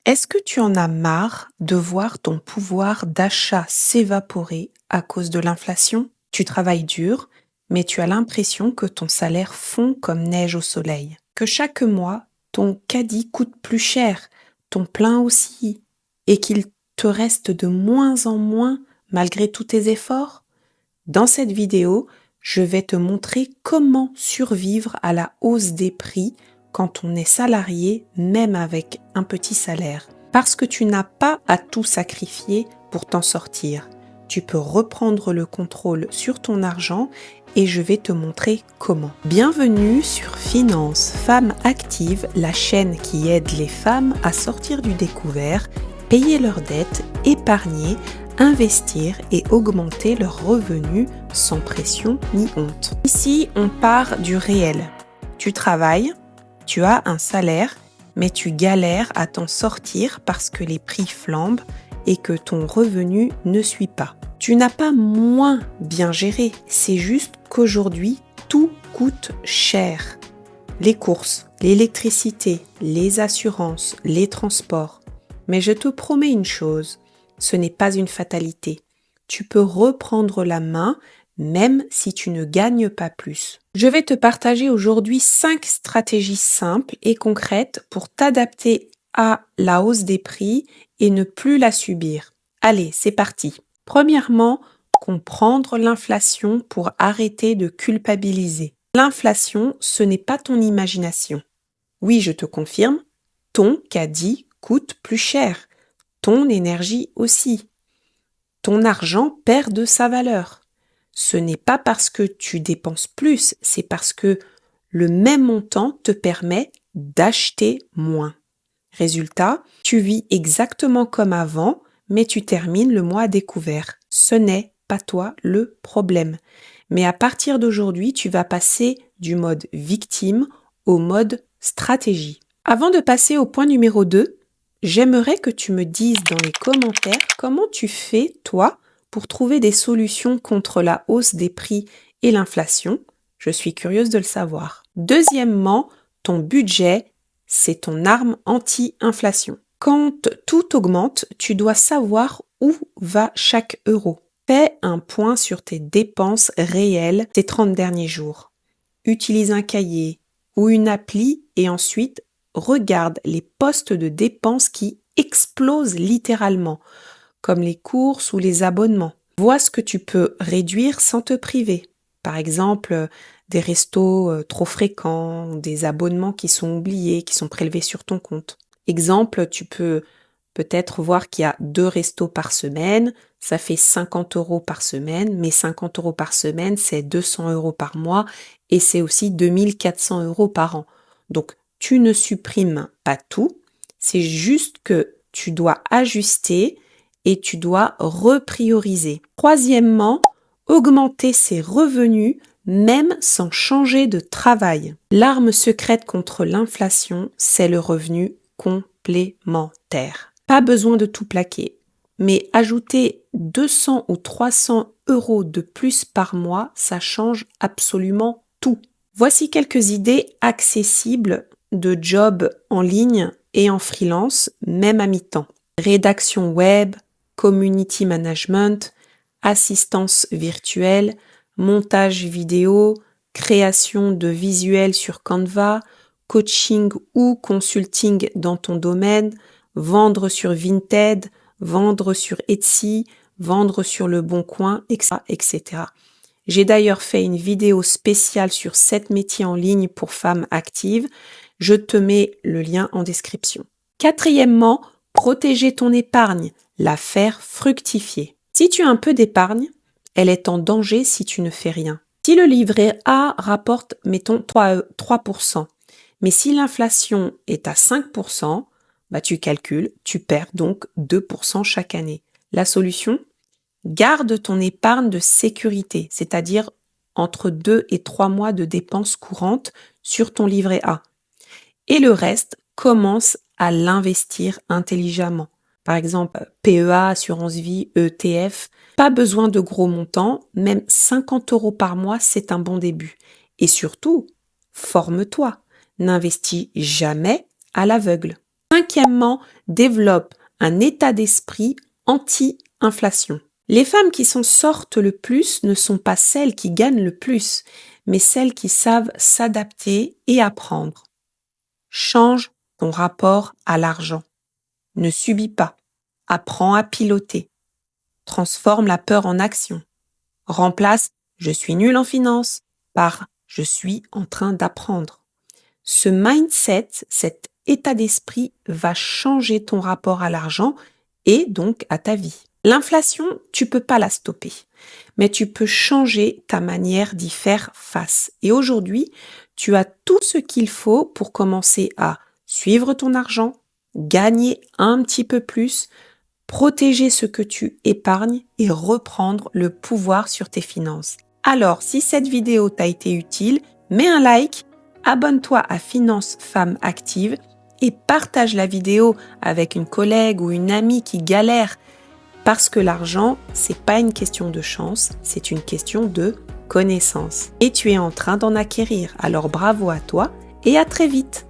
Est-ce que tu en as marre de voir ton pouvoir d'achat s'évaporer à cause de l'inflation? Tu travailles dur, mais tu as l'impression que ton salaire fond comme neige au soleil. Que chaque mois, ton caddie coûte plus cher, ton plein aussi, et qu'il te reste de moins en moins malgré tous tes efforts? Dans cette vidéo, je vais te montrer comment survivre à la hausse des prix quand on est salarié, même avec un petit salaire. Parce que tu n'as pas à tout sacrifier pour t'en sortir. Tu peux reprendre le contrôle sur ton argent et je vais te montrer comment. Bienvenue sur Finance Femmes Actives, la chaîne qui aide les femmes à sortir du découvert, payer leurs dettes, épargner, investir et augmenter leurs revenus sans pression ni honte. Ici, on part du réel. Tu travailles, tu as un salaire, mais tu galères à t'en sortir parce que les prix flambent et que ton revenu ne suit pas. Tu n'as pas moins bien géré, c'est juste qu'aujourd'hui, tout coûte cher. Les courses, l'électricité, les assurances, les transports. Mais je te promets une chose, ce n'est pas une fatalité. Tu peux reprendre la main même si tu ne gagnes pas plus. Je vais te partager aujourd'hui 5 stratégies simples et concrètes pour t'adapter à la hausse des prix et ne plus la subir. Allez, c'est parti. Premièrement, comprendre l'inflation pour arrêter de culpabiliser. L'inflation, ce n'est pas ton imagination. Oui, je te confirme, ton caddie coûte plus cher. Ton énergie aussi. Ton argent perd de sa valeur. Ce n'est pas parce que tu dépenses plus, c'est parce que le même montant te permet d'acheter moins. Résultat, tu vis exactement comme avant, mais tu termines le mois à découvert. Ce n'est pas toi le problème. Mais à partir d'aujourd'hui, tu vas passer du mode victime au mode stratégie. Avant de passer au point numéro 2, j'aimerais que tu me dises dans les commentaires comment tu fais, toi, pour trouver des solutions contre la hausse des prix et l'inflation. Je suis curieuse de le savoir. Deuxièmement, ton budget, c'est ton arme anti-inflation. Quand tout augmente, tu dois savoir où va chaque euro. Fais un point sur tes dépenses réelles ces 30 derniers jours. Utilise un cahier ou une appli et ensuite regarde les postes de dépenses qui explosent littéralement, comme les courses ou les abonnements. Vois ce que tu peux réduire sans te priver. Par exemple, des restos trop fréquents, des abonnements qui sont oubliés, qui sont prélevés sur ton compte. Exemple, tu peux peut-être voir qu'il y a 2 restos par semaine, ça fait 50 € par semaine, mais 50 € par semaine, c'est 200 € par mois et c'est aussi 2400 € par an. Donc, tu ne supprimes pas tout, c'est juste que tu dois ajuster et tu dois reprioriser. Troisièmement, augmenter ses revenus même sans changer de travail. L'arme secrète contre l'inflation, c'est le revenu complémentaire. Pas besoin de tout plaquer, mais ajouter 200 ou 300 € de plus par mois, ça change absolument tout. Voici quelques idées accessibles de jobs en ligne et en freelance, même à mi-temps. Rédaction web, community management, assistance virtuelle, montage vidéo, création de visuels sur Canva, coaching ou consulting dans ton domaine, vendre sur Vinted, vendre sur Etsy, vendre sur Le Bon Coin, etc. J'ai d'ailleurs fait une vidéo spéciale sur 7 métiers en ligne pour femmes actives. Je te mets le lien en description. Quatrièmement, protéger ton épargne, la faire fructifier. Si tu as un peu d'épargne, elle est en danger si tu ne fais rien. Si le livret A rapporte, mettons, 3%, mais si l'inflation est à 5%, tu calcules, tu perds donc 2% chaque année. La solution ? Garde ton épargne de sécurité, c'est-à-dire entre 2 et 3 mois de dépenses courantes sur ton livret A. Et le reste, commence à l'investir intelligemment. Par exemple, PEA, assurance vie, ETF. Pas besoin de gros montants, même 50 € par mois, c'est un bon début. Et surtout, forme-toi. N'investis jamais à l'aveugle. Cinquièmement, développe un état d'esprit anti-inflation. Les femmes qui s'en sortent le plus ne sont pas celles qui gagnent le plus, mais celles qui savent s'adapter et apprendre. Change ton rapport à l'argent. Ne subis pas. Apprends à piloter. Transforme la peur en action. Remplace « je suis nul en finance » par « je suis en train d'apprendre ». Ce mindset, cet état d'esprit va changer ton rapport à l'argent et donc à ta vie. L'inflation, tu peux pas la stopper, mais tu peux changer ta manière d'y faire face. Et aujourd'hui, tu as tout ce qu'il faut pour commencer à suivre ton argent, gagner un petit peu plus, protéger ce que tu épargnes et reprendre le pouvoir sur tes finances. Alors, si cette vidéo t'a été utile, mets un like, abonne-toi à Finance Femme Active et partage la vidéo avec une collègue ou une amie qui galère. Parce que l'argent, c'est pas une question de chance, c'est une question de connaissance. Et tu es en train d'en acquérir. Alors bravo à toi et à très vite!